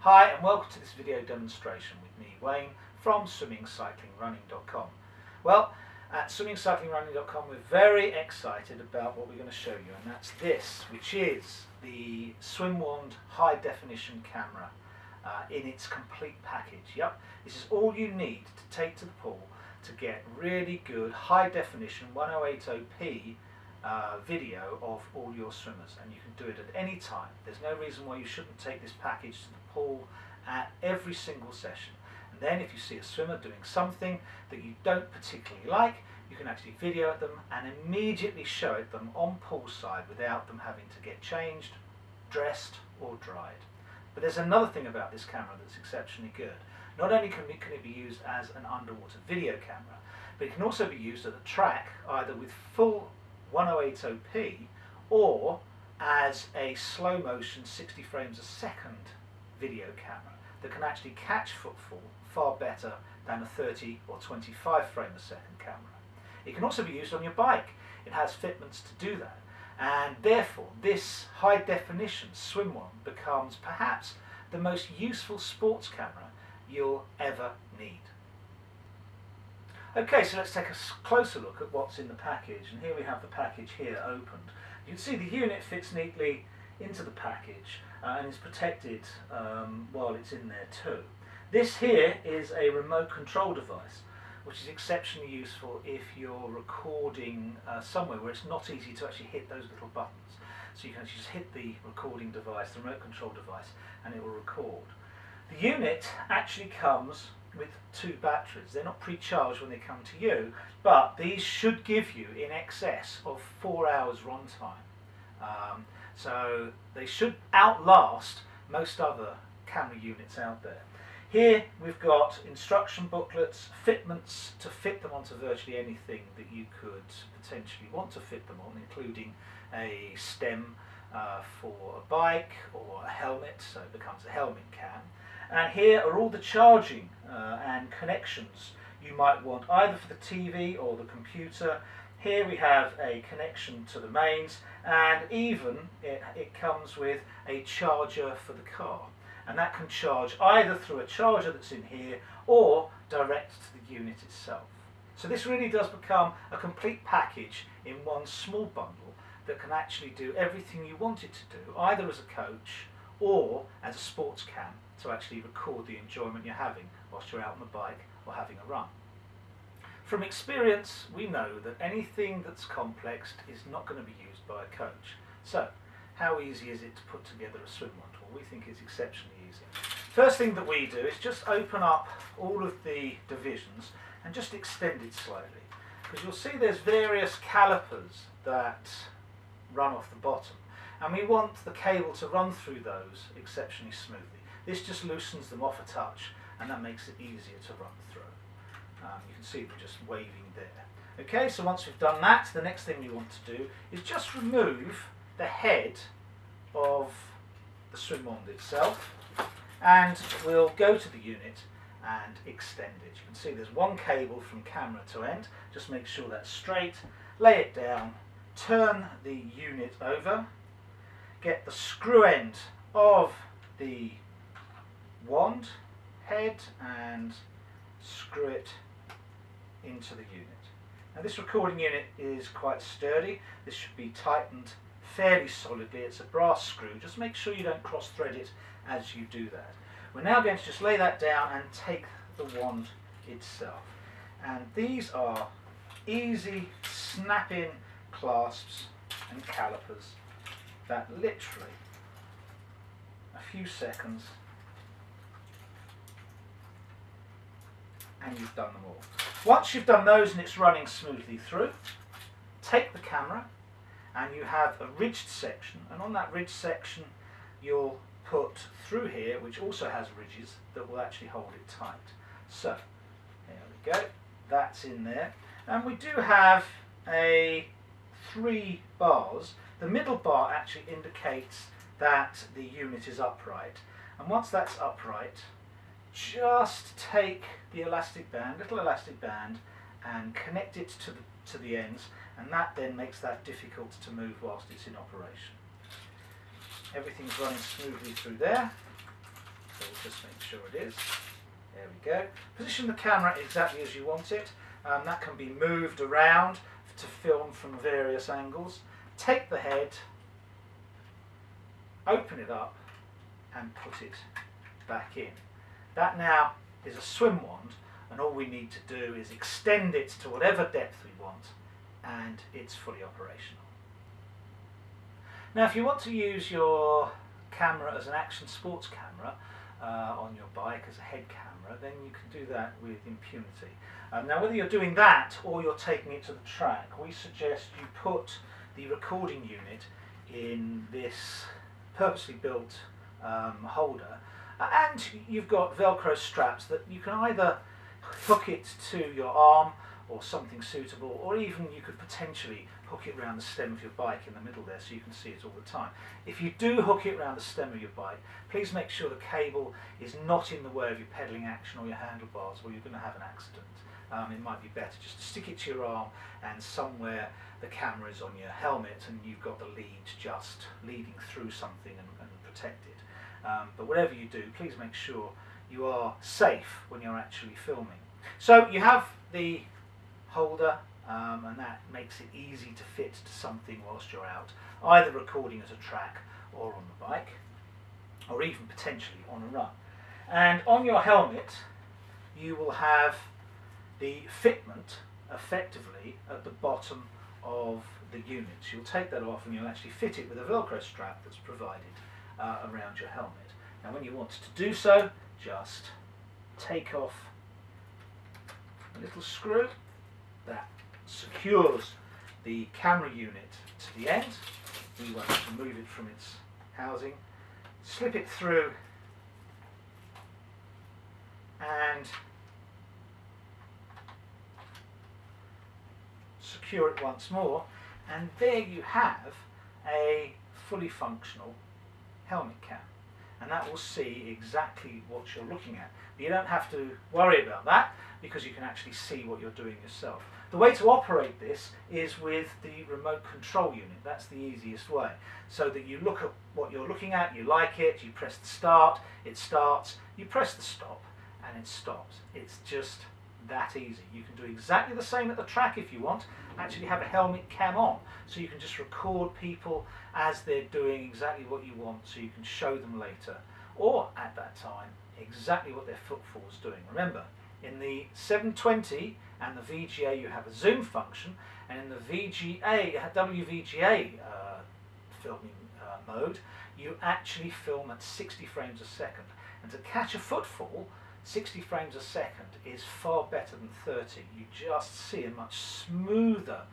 Hi and welcome to this video demonstration with me, Wayne, from swimmingcyclingrunning.com. Well, at swimmingcyclingrunning.com we're very excited about what we're going to show you, and that's this, which is the SwimWand high definition camera in its complete package. Yep, this is all you need to take to the pool to get really good high definition 1080p video of all your swimmers, and you can do it at any time. There's no reason why you shouldn't take this package to the pool at every single session. And then if you see a swimmer doing something that you don't particularly like, you can actually video it them and immediately show it them on poolside without them having to get changed, dressed or dried. But there's another thing about this camera that's exceptionally good. Not only can it be used as an underwater video camera, but it can also be used at a track either with full 1080p or as a slow motion 60 frames a second video camera that can actually catch footfall far better than a 30 or 25 frame a second camera. It can also be used on your bike. It has fitments to do that, and therefore this high definition SwimWand becomes perhaps the most useful sports camera you'll ever need. Okay, so let's take a closer look at what's in the package, and here we have the package here opened. You can see the unit fits neatly into the package and is protected while it's in there too. This here is a remote control device, which is exceptionally useful if you're recording somewhere where it's not easy to actually hit those little buttons. So you can actually just hit the recording device, the remote control device, and it will record. The unit actually comes with 2 batteries. They're not pre-charged when they come to you, but these should give you in excess of 4 hours runtime. So they should outlast most other camera units out there. Here we've got instruction booklets, fitments to fit them onto virtually anything that you could potentially want to fit them on, including a stem for a bike or a helmet, so it becomes a helmet cam. And here are all the charging and connections you might want either for the TV or the computer. Here we have a connection to the mains, and even it comes with a charger for the car. And that can charge either through a charger that's in here or direct to the unit itself. So this really does become a complete package in one small bundle that can actually do everything you want it to do, either as a coach or as a sports cam to actually record the enjoyment you're having whilst you're out on the bike or having a run. From experience, we know that anything that's complex is not going to be used by a coach. So, how easy is it to put together a SwimWand? Well, we think it's exceptionally easy. First thing that we do is just open up all of the divisions and just extend it slowly, because you'll see there's various calipers that run off the bottom, and we want the cable to run through those exceptionally smoothly. This just loosens them off a touch, and that makes it easier to run through. You can see we're just waving there. Okay, so once we've done that, the next thing we want to do is just remove the head of the SwimWand itself, and we'll go to the unit and extend it. You can see there's one cable from camera to end. Just make sure that's straight, lay it down, turn the unit over, get the screw end of the wand head and screw it into the unit. Now this recording unit is quite sturdy. This should be tightened fairly solidly. It's a brass screw. Just make sure you don't cross thread it as you do that. We're now going to just lay that down and take the wand itself. And these are easy snap-in clasps and calipers that literally a few seconds and you've done them all. Once you've done those and it's running smoothly through, take the camera and you have a ridged section, and on that ridged section you'll put through here, which also has ridges that will actually hold it tight. So there we go, that's in there, and we do have 3 bars. The middle bar actually indicates that the unit is upright, and once that's upright, just take the elastic band, little elastic band, and connect it to the ends, and that then makes that difficult to move whilst it's in operation. Everything's running smoothly through there. So just make sure it is. There we go. Position the camera exactly as you want it. That can be moved around to film from various angles. Take the head, open it up and put it back in. That now is a swim wand, and all we need to do is extend it to whatever depth we want, and it's fully operational. Now if you want to use your camera as an action sports camera on your bike as a head camera, then you can do that with impunity. Now whether you're doing that or you're taking it to the track, we suggest you put the recording unit in this purposely built holder, and you've got Velcro straps that you can either hook it to your arm or something suitable, or even you could potentially hook it around the stem of your bike in the middle there so you can see it all the time. If you do hook it around the stem of your bike, please make sure the cable is not in the way of your pedalling action or your handlebars, or you're going to have an accident. It might be better just to stick it to your arm, and somewhere the camera is on your helmet and you've got the lead just leading through something and protect it. But whatever you do, please make sure you are safe when you're actually filming. So you have the holder, and that makes it easy to fit to something whilst you're out, either recording at a track or on the bike, or even potentially on a run. And on your helmet you will have the fitment effectively at the bottom of the unit. So you'll take that off and you'll actually fit it with a Velcro strap that's provided around your helmet. Now when you want to do so, just take off a little screw that secures the camera unit to the end. We won't remove it from its housing. Slip it through and secure it once more, and there you have a fully functional helmet cam, and that will see exactly what you're looking at. But you don't have to worry about that because you can actually see what you're doing yourself. The way to operate this is with the remote control unit. That's the easiest way, so that you look at what you're looking at, you like it, you press the start, it starts, you press the stop and it stops. It's just that easy. You can do exactly the same at the track if you want. Actually have a helmet cam on, so you can just record people as they're doing exactly what you want, so you can show them later, or at that time, exactly what their footfall is doing. Remember, in the 720 and the VGA you have a zoom function, and in the WVGA filming mode, you actually film at 60 frames a second. And to catch a footfall, 60 frames a second is far better than 30. You just see a much smoother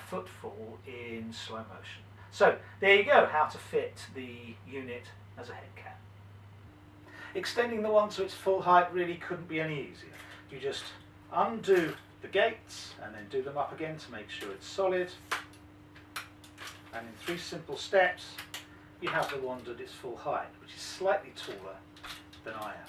footfall in slow motion. So there you go, how to fit the unit as a head cam. Extending the one to its full height really couldn't be any easier. You just undo the gates and then do them up again to make sure it's solid. And in 3 simple steps you have the wand at its full height, which is slightly taller than I am.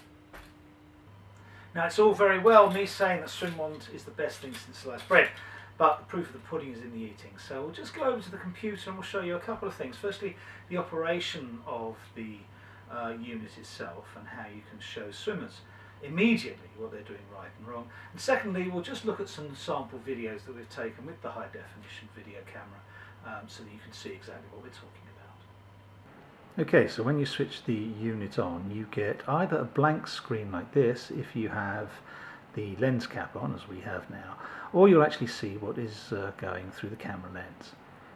Now it's all very well me saying that swim wand is the best thing since sliced bread, but the proof of the pudding is in the eating. So we'll just go over to the computer and we'll show you a couple of things. Firstly, the operation of the unit itself and how you can show swimmers immediately what they're doing right and wrong. And secondly, we'll just look at some sample videos that we've taken with the high definition video camera so that you can see exactly what we're talking about. Okay, so when you switch the unit on, you get either a blank screen like this if you have the lens cap on, as we have now, or you'll actually see what is going through the camera lens.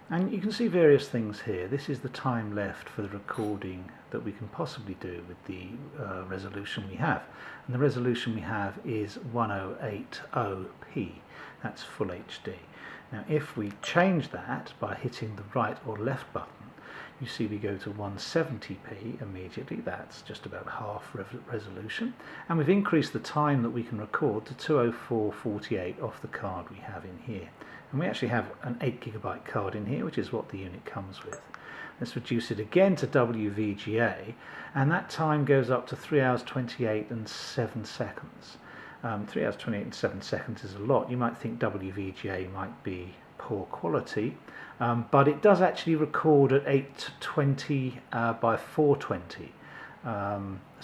And you can see various things here. This is the time left for the recording that we can possibly do with the resolution we have. And the resolution we have is 1080p. That's full HD. Now if we change that by hitting the right or left button, you see we go to 170p immediately. That's just about half resolution. And we've increased the time that we can record to 204.48 off the card we have in here. And we actually have an 8GB card in here, which is what the unit comes with. Let's reduce it again to WVGA, and that time goes up to 3 hours 28 and 7 seconds. 3 hours 28 and 7 seconds is a lot. You might think WVGA might be poor quality, but it does actually record at 820 by 420.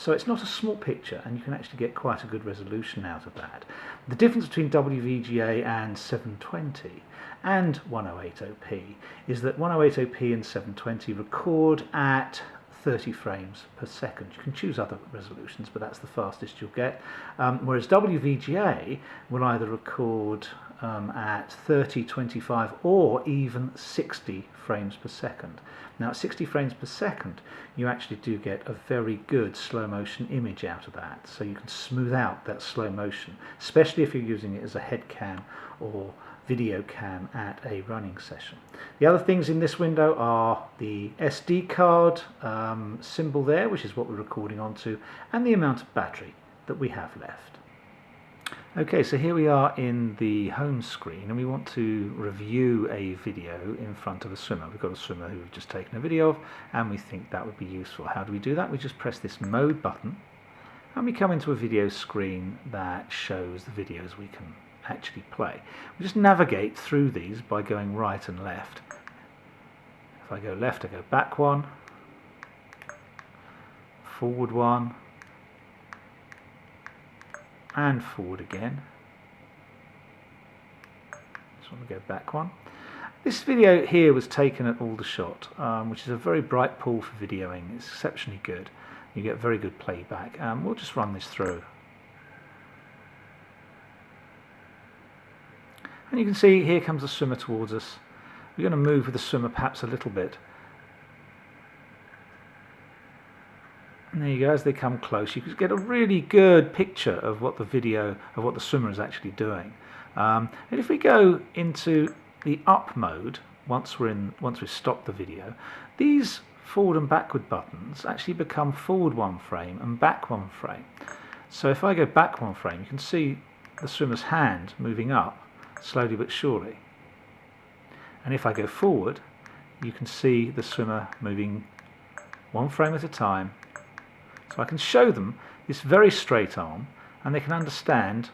So it's not a small picture, and you can actually get quite a good resolution out of that. The difference between WVGA and 720 and 1080p is that 1080p and 720 record at 30 frames per second. You can choose other resolutions, but that's the fastest you'll get. Whereas WVGA will either record at 30, 25 or even 60 frames per second. Now at 60 frames per second you actually do get a very good slow motion image out of that, so you can smooth out that slow motion, especially if you're using it as a head cam or video cam at a running session. The other things in this window are the SD card symbol there, which is what we're recording onto, and the amount of battery that we have left. Okay, so here we are in the home screen, and we want to review a video in front of a swimmer. We've got a swimmer who we've just taken a video of, and we think that would be useful. How do we do that? We just press this mode button, and we come into a video screen that shows the videos we can actually play. We just navigate through these by going right and left. If I go left, I go back one, forward one, and forward again. Just want to go back one. This video here was taken at Aldershot, which is a very bright pool for videoing. It's exceptionally good. You get very good playback. We'll just run this through. And you can see here comes the swimmer towards us. We're going to move with the swimmer perhaps a little bit. And there you go, as they come close you can get a really good picture of what the video, of what the swimmer is actually doing. And if we go into the up mode, once we've stopped the video, these forward and backward buttons actually become forward one frame and back one frame. So if I go back one frame, you can see the swimmer's hand moving up slowly but surely. And if I go forward, you can see the swimmer moving one frame at a time. So I can show them this very straight arm, and they can understand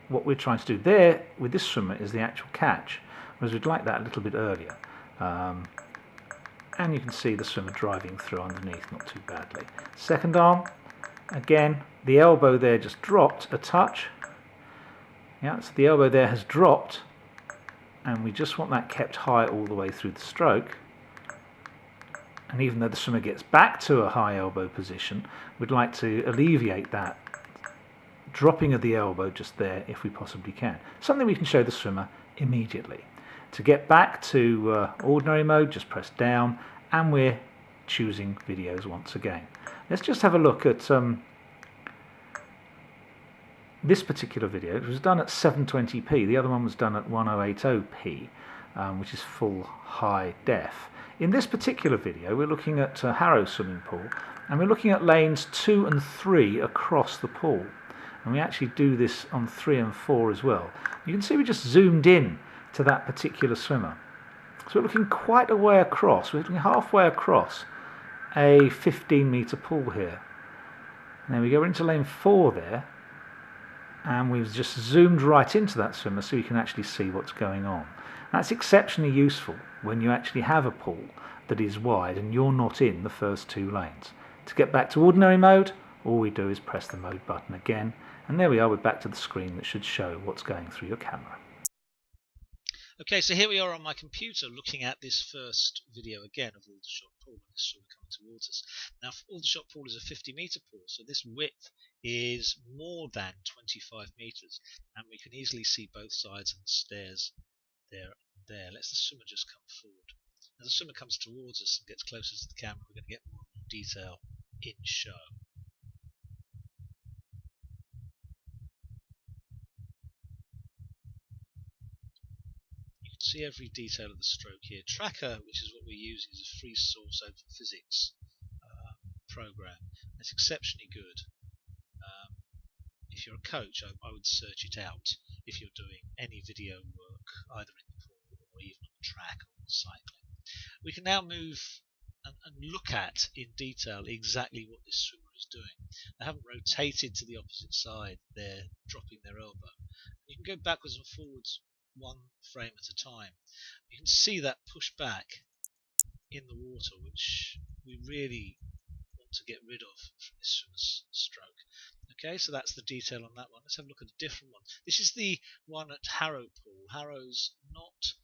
what we're trying to do. There, with this swimmer, is the actual catch, whereas we'd like that a little bit earlier. And you can see the swimmer driving through underneath, not too badly. Second arm, again, the elbow there just dropped a touch. Yeah, so the elbow there has dropped, and we just want that kept high all the way through the stroke. And even though the swimmer gets back to a high elbow position, we'd like to alleviate that dropping of the elbow just there if we possibly can. Something we can show the swimmer immediately. To get back to ordinary mode, just press down, and we're choosing videos once again. Let's just have a look at this particular video. It was done at 720p. The other one was done at 1080p, which is full high def. In this particular video we're looking at Harrow swimming pool, and we're looking at lanes 2 and 3 across the pool, and we actually do this on 3 and 4 as well. You can see we just zoomed in to that particular swimmer. So we're looking quite a way across. We're looking halfway across a 15-metre pool here. And there we go, we're into lane 4 there, and we've just zoomed right into that swimmer so you can actually see what's going on. That's exceptionally useful when you actually have a pool that is wide and you're not in the first 2 lanes. To get back to ordinary mode, all we do is press the mode button again, and there we are, we're back to the screen that should show what's going through your camera. Okay, so here we are on my computer looking at this first video again of Aldershot Pool, and this swimmer coming towards us. Now, Aldershot Pool is a 50-metre pool, so this width is more than 25 metres, and we can easily see both sides of the stairs there. Let's the swimmer just come forward. As the swimmer comes towards us and gets closer to the camera, we're going to get more and more detail in show. You can see every detail of the stroke here. Tracker, which is what we're using, is a free source open physics program. It's exceptionally good. If you're a coach, I would search it out if you're doing any video work, either in the pool or even on the track or cycling. We can now move and look at in detail exactly what this swimmer is doing. They haven't rotated to the opposite side, they're dropping their elbow. You can go backwards and forwards one frame at a time. You can see that push back in the water, which we really want to get rid of from this swimmer's stroke. Okay, so that's the detail on that one. Let's have a look at a different one. This is the one at Harrow Pool. Harrow's not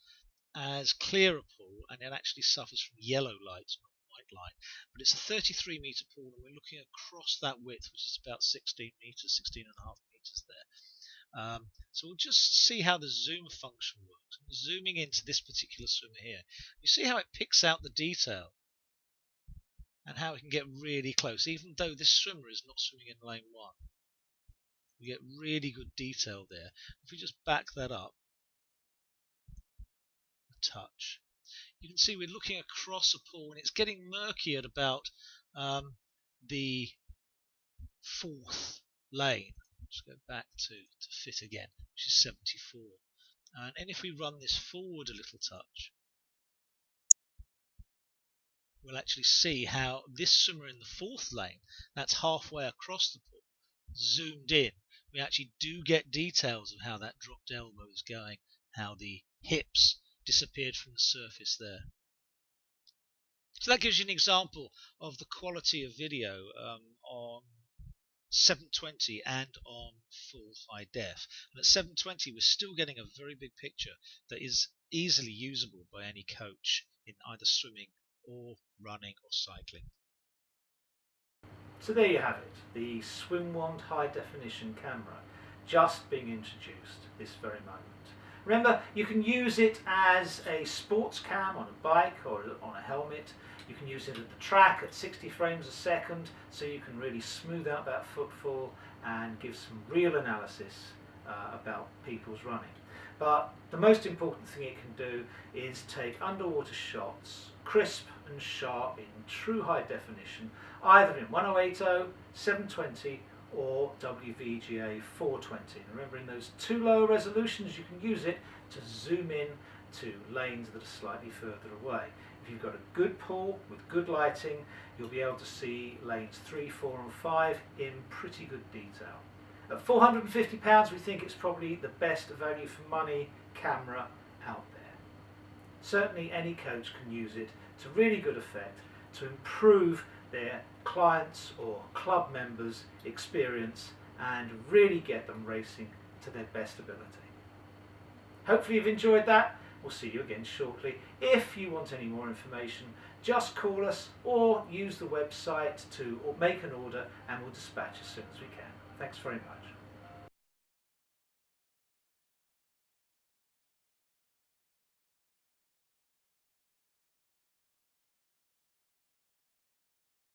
as clear a pool, and it actually suffers from yellow light, not white light. But it's a 33 metre pool, and we're looking across that width, which is about 16 metres, 16 and a half metres there. So we'll just see how the zoom function works. I'm zooming into this particular swimmer here. You see how it picks out the detail and how it can get really close, even though this swimmer is not swimming in lane 1. We get really good detail there. If we just back that up a touch, you can see we're looking across a pool, and it's getting murky at about the 4th lane. Let's go back to fit again, which is 74. And if we run this forward a little touch, we'll actually see how this swimmer in the 4th lane, that's halfway across the pool, zoomed in. We actually do get details of how that dropped elbow is going, how the hips disappeared from the surface there. So that gives you an example of the quality of video on 720 and on full high def. And at 720 we're still getting a very big picture that is easily usable by any coach in either swimming or running or cycling. So there you have it, the SwimWand high definition camera just being introduced this very moment. Remember, you can use it as a sports cam on a bike or on a helmet. You can use it at the track at 60 frames a second, so you can really smooth out that footfall and give some real analysis about people's running. But the most important thing it can do is take underwater shots, crisp and sharp in true high definition, either in 1080, 720 or WVGA 420. And remember, in those 2 lower resolutions you can use it to zoom in to lanes that are slightly further away. If you've got a good pool with good lighting, you'll be able to see lanes 3, 4 and 5 in pretty good detail. At £450 we think it's probably the best value for money camera out there. Certainly any coach can use it to really good effect to improve their clients or club members' experience and really get them racing to their best ability. Hopefully you've enjoyed that. We'll see you again shortly. If you want any more information, just call us or use the website to make an order and we'll dispatch as soon as we can. Thanks very much.